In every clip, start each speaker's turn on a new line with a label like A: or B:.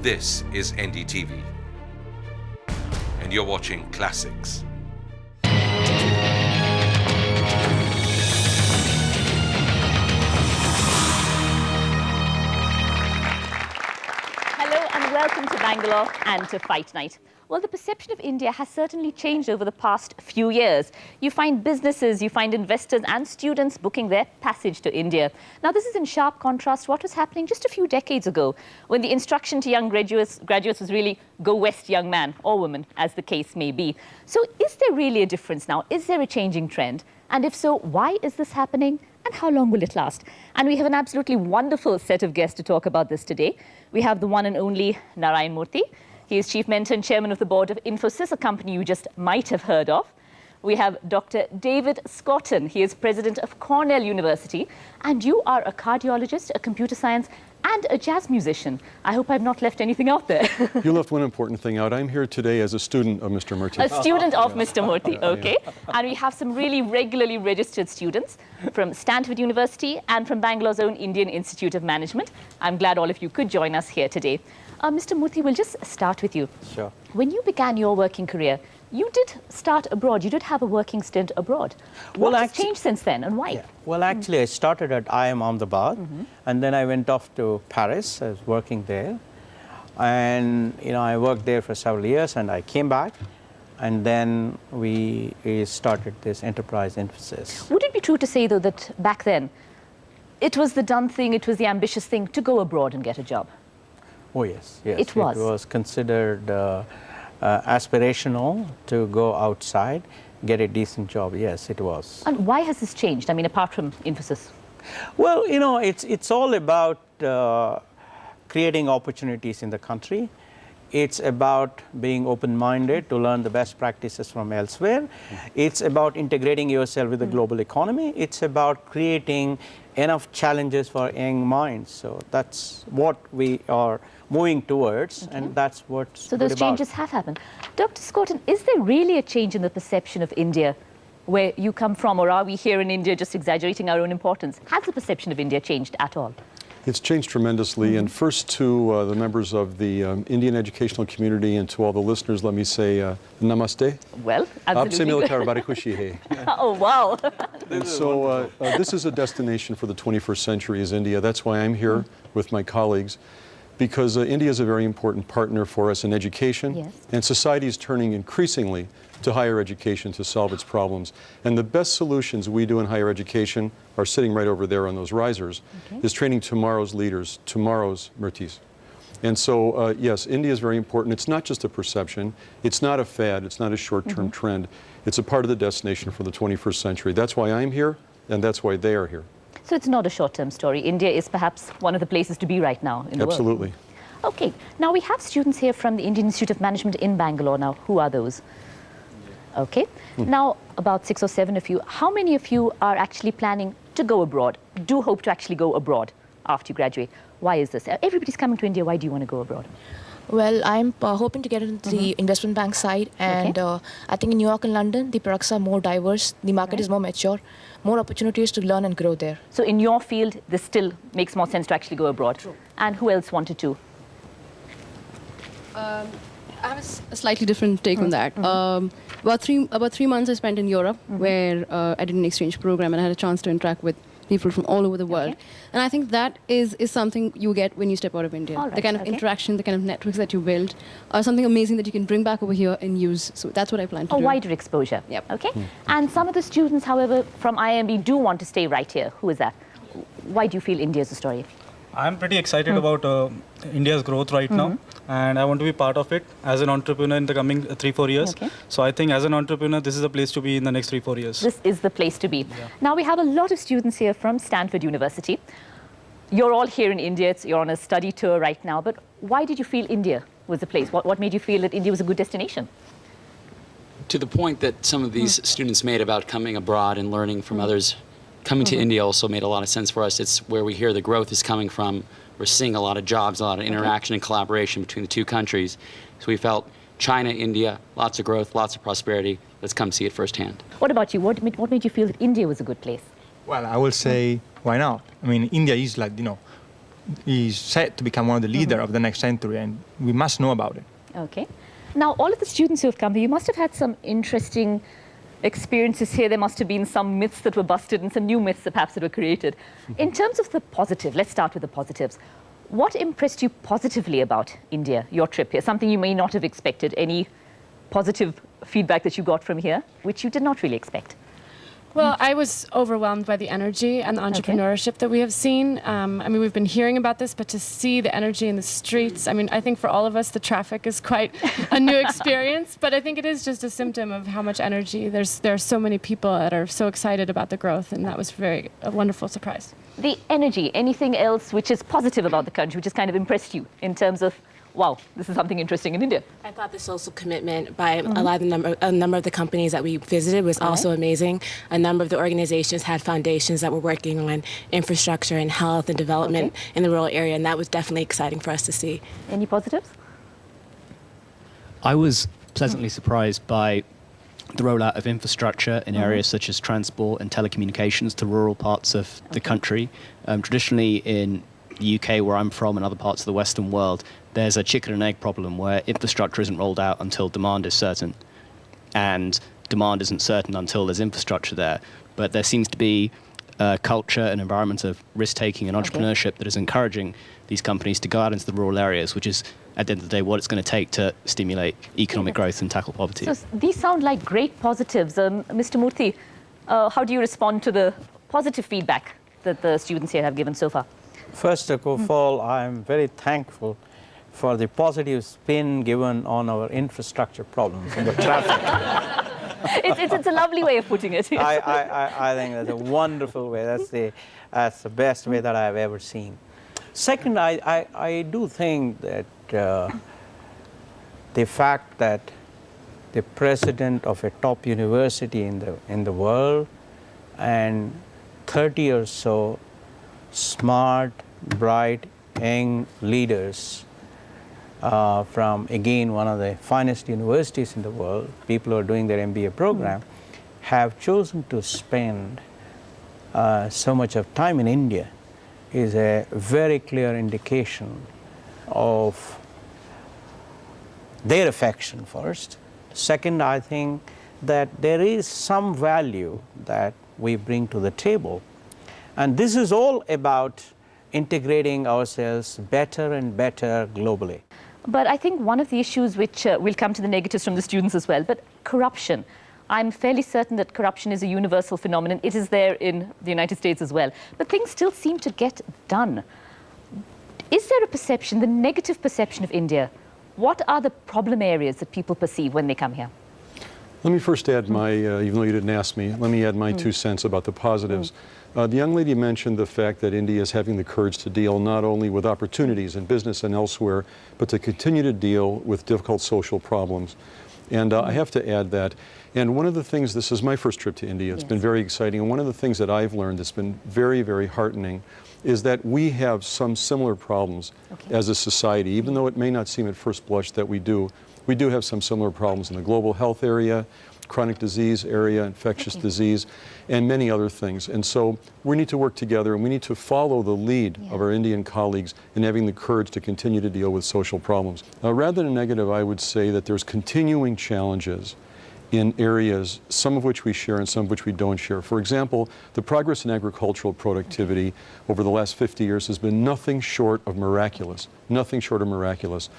A: This is NDTV, and you're watching Classics.
B: Hello and welcome to Bangalore and to Fight Night. Well, the perception of India has certainly changed over the past few years. You find businesses, you find investors and students booking their passage to India. Now, this is in sharp contrast to what was happening just a few decades ago, when the instruction to young graduates was really go west, young man or woman, as the case may be. So is there really a difference now? Is there a changing trend? And if so, why is this happening? And how long will it last? And we have an absolutely wonderful set of guests to talk about this today. We have the one and only Narayana Murthy. He is Chief Mentor and Chairman of the Board of Infosys, a company you just might have heard of. We have Dr. David Scotton. He is President of Cornell University. And you are a cardiologist, a computer science, and a jazz musician. I hope I've not left anything out there.
C: You left one important thing out. I'm here today as a student of Mr. Murthy.
B: A student of Mr. Murthy, okay. And we have some really regularly registered students from Stanford University and from Bangalore's own Indian Institute of Management. I'm glad all of you could join us here today. Mr. Murthy, we'll just start with you.
D: Sure. When
B: you began your working career, you did start abroad. You did have a working stint abroad. What has changed since then and why?
D: Yeah. Well, actually, I started at IIM Ahmedabad, and then I went off to Paris. I was working there. And, I worked there for several years, and I came back. And then we started this enterprise Infosys.
B: Would it be true to say, though, that back then, it was the done thing, it was the ambitious thing to go abroad and get a job?
D: Oh, yes. Yes.
B: It was.
D: It was considered aspirational to go outside, get a decent job. Yes, it was.
B: And why has this changed? I mean, apart from Infosys?
D: Well, it's all about creating opportunities in the country. It's about being open-minded to learn the best practices from elsewhere. It's about integrating yourself with the global economy. It's about creating enough challenges for young minds. So that's what we are moving towards, and that's what's
B: So those changes have happened. Dr. Scotton, is there really a change in the perception of India where you come from, or are we here in India just exaggerating our own importance? Has the perception of India changed at all?
C: It's changed tremendously. And first to the members of the Indian educational community and to all the listeners, let me say namaste.
B: Well, absolutely. Oh, wow.
C: And so this is a destination for the 21st century is India. That's why I'm here with my colleagues, because India is a very important partner for us in education.
B: Yes.
C: And society is turning increasingly to higher education to solve its problems. And the best solutions we do in higher education are sitting right over there on those risers, is training tomorrow's leaders, tomorrow's Murthys. And so, yes, India is very important. It's not just a perception. It's not a fad. It's not a short-term trend. It's a part of the destination for the 21st century. That's why I'm here, and that's why they are here.
B: So it's not a short-term story. India is perhaps one of the places to be right now in the world.
C: Absolutely.
B: Okay. Now, we have students here from the Indian Institute of Management in Bangalore now. Who are those? Okay. Now, about 6 or 7 of you, how many of you are actually planning to go abroad, do hope to actually go abroad after you graduate? Why is this? Everybody's coming to India. Why do you want to go abroad?
E: Well, I'm hoping to get into the investment bank side, and I think in New York and London, the products are more diverse, the market is more mature, more opportunities to learn and grow there.
B: So in your field, this still makes more sense to actually go abroad.
E: True.
B: And who else wanted to?
F: I have a slightly different take on that. About 3 months I spent in Europe, where I did an exchange program, and I had a chance to interact with people from all over the world. And I think that is something you get when you step out of India.
B: Right,
F: the kind of interaction, the kind of networks that you build are something amazing that you can bring back over here and use. So that's what I plan to do.
B: A wider exposure.
F: Yep.
B: Okay. And some of the students, however, from IMB do want to stay right here. Who is that? Why do you feel India is the story?
G: I'm pretty excited about India's growth right now, and I want to be part of it as an entrepreneur in the coming 3-4 years. So I think as an entrepreneur, this is a place to be in the next 3-4 years.
B: This is the place to be. Now, we have a lot of students here from Stanford University. You're all here in India. You're on a study tour right now. But why did you feel India was the place? What made you feel that India was a good destination?
H: To the point that some of these students made about coming abroad and learning from others, coming to India also made a lot of sense for us. It's where we hear the growth is coming from. We're seeing a lot of jobs, a lot of interaction and collaboration between the two countries. So we felt China, India, lots of growth, lots of prosperity. Let's come see it firsthand.
B: What about you? What made you feel that India was a good place?
I: Well, I will say, why not? I mean, India is like, is set to become one of the leaders of the next century, and we must know about it.
B: Okay. Now, all of the students who have come here, you must have had some interesting experiences here. There must have been some myths that were busted and some new myths that perhaps that were created. In terms of the positive, let's start with the positives. What impressed you positively about India, your trip here? Something you may not have expected, any positive feedback that you got from here, which you did not really expect?
J: Well, I was overwhelmed by the energy and the entrepreneurship that we have seen. I mean, we've been hearing about this, but to see the energy in the streets, I mean, I think for all of us, the traffic is quite a new experience, but I think it is just a symptom of how much energy. There are so many people that are so excited about the growth, and that was a wonderful surprise. The energy, anything else which is positive about the country, which has kind of impressed you in terms of, wow, this is something interesting in India?
K: I thought the social commitment by a number of the companies that we visited was also amazing. A number of the organizations had foundations that were working on infrastructure and health and development in the rural area, and that was definitely exciting for us to see.
B: Any positives?
L: I was pleasantly surprised by the rollout of infrastructure in areas such as transport and telecommunications to rural parts of the country. Traditionally in the UK, where I'm from, and other parts of the Western world, there's a chicken and egg problem where infrastructure isn't rolled out until demand is certain, and demand isn't certain until there's infrastructure there. But there seems to be a culture and environment of risk-taking and entrepreneurship that is encouraging these companies to go out into the rural areas, which is, at the end of the day, what it's going to take to stimulate economic growth and tackle poverty.
B: So these sound like great positives. Mr. Murthy, how do you respond to the positive feedback that the students here have given so far?
D: First of all, I'm very thankful for the positive spin given on our infrastructure problems and the traffic.
B: It's a lovely way of putting it.
D: I think that's a wonderful way. That's the best way that I've ever seen. Second, I do think that the fact that the president of a top university in the world and 30 or so smart, bright, young leaders from, again, one of the finest universities in the world, people who are doing their MBA program, have chosen to spend so much of time in India is a very clear indication of their affection first. Second, I think that there is some value that we bring to the table. And this is all about integrating ourselves better and better globally.
B: But I think one of the issues which will come to the negatives from the students as well, but corruption. I'm fairly certain that corruption is a universal phenomenon. It is there in the United States as well. But things still seem to get done. Is there a perception, the negative perception of India? What are the problem areas that people perceive when they come here?
C: Let me first add my, even though you didn't ask me, let me add my 2 cents about the positives. The young lady mentioned the fact that India is having the courage to deal not only with opportunities in business and elsewhere, but to continue to deal with difficult social problems. And I have to add that. And one of the things, this is my first trip to India, it's been very exciting, and one of the things that I've learned that's been very, very heartening is that we have some similar problems as a society, even though it may not seem at first blush that we do. We do have some similar problems in the global health area, chronic disease area, infectious disease, and many other things. And so we need to work together, and we need to follow the lead of our Indian colleagues in having the courage to continue to deal with social problems. Rather than negative, I would say that there's continuing challenges in areas, some of which we share and some of which we don't share. For example, the progress in agricultural productivity over the last 50 years has been nothing short of miraculous, nothing short of miraculous.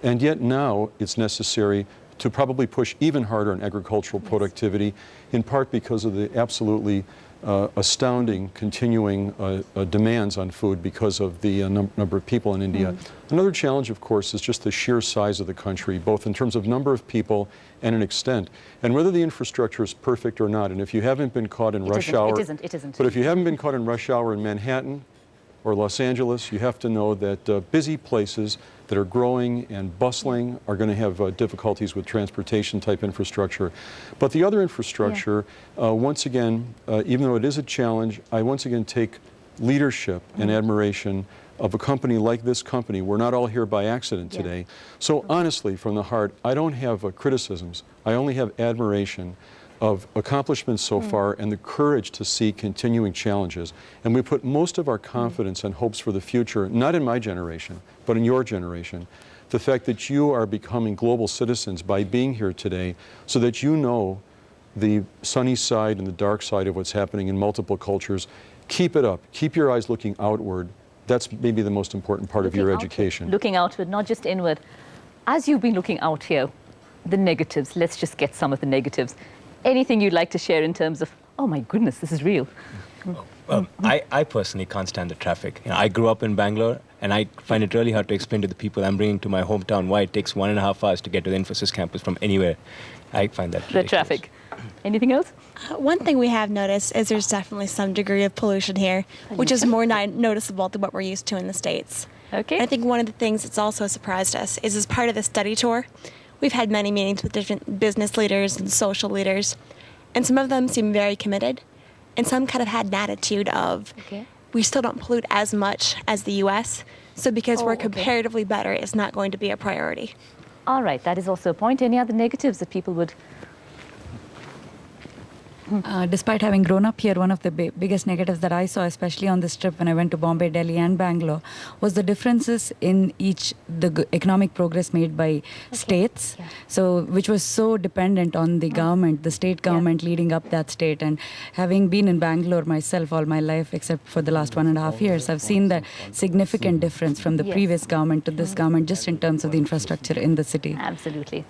C: And yet now it's necessary to probably push even harder on agricultural productivity, in part because of the absolutely astounding continuing demands on food because of the number of people in India. Another challenge, of course, is just the sheer size of the country, both in terms of number of people and an extent, and whether the infrastructure is perfect or not. And if you haven't been caught in rush hour,
B: it isn't.
C: But if you haven't been caught in rush hour in Manhattan or Los Angeles, you have to know that busy places that are growing and bustling are going to have difficulties with transportation type infrastructure. But the other infrastructure, once again, even though it is a challenge, I once again take leadership and admiration of a company like this company. We're not all here by accident today. So honestly, from the heart, I don't have criticisms. I only have admiration of accomplishments so far and the courage to see continuing challenges. And we put most of our confidence and hopes for the future, not in my generation, but in your generation. The fact that you are becoming global citizens by being here today so that you know the sunny side and the dark side of what's happening in multiple cultures. Keep it up. Keep your eyes looking outward. That's maybe the most important part of your education.
B: Looking outward, not just inward. As you've been looking out here, the negatives, let's just get some of the negatives. Anything you'd like to share in terms of, oh my goodness, this is real?
I: I personally can't stand the traffic. I grew up in Bangalore, and I find it really hard to explain to the people I'm bringing to my hometown why it takes 1.5 hours to get to the Infosys campus from anywhere. I find that ridiculous.
B: The traffic. Anything else?
M: One thing we have noticed is there's definitely some degree of pollution here, which is more noticeable than what we're used to in the States.
B: Okay.
M: I think one of the things that's also surprised us is as part of the study tour, we've had many meetings with different business leaders and social leaders, and some of them seem very committed, and some kind of had an attitude of, we still don't pollute as much as the U.S., so because we're comparatively better, it's not going to be a priority.
B: All right, that is also a point. Any other negatives that people would...
N: Despite having grown up here, one of the biggest negatives that I saw, especially on this trip when I went to Bombay, Delhi and Bangalore, was the differences in the economic progress made by states, so which was so dependent on the government, the state government leading up that state. And having been in Bangalore myself all my life, except for the last 1.5 years, I've seen the significant difference from the previous government to this government, just in terms of the infrastructure in the city.
B: Absolutely.